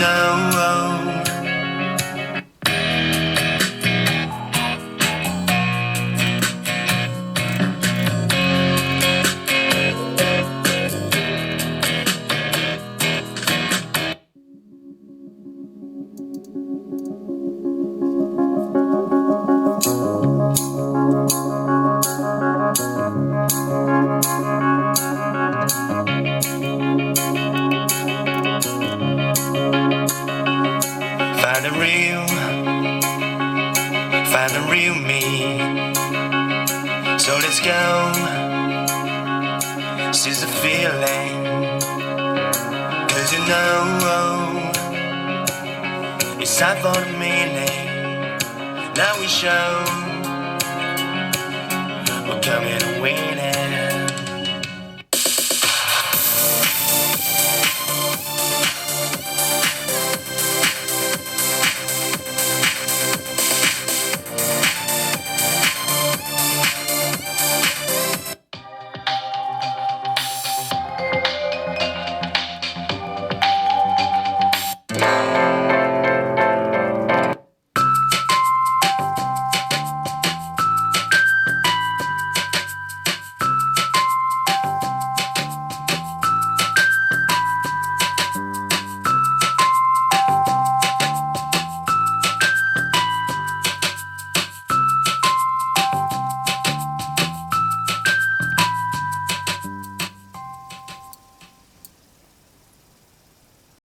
know. Find the real me. So let's go, seize the feeling. 'Cause you know, it's time for the meaning. Now we show we're coming to win.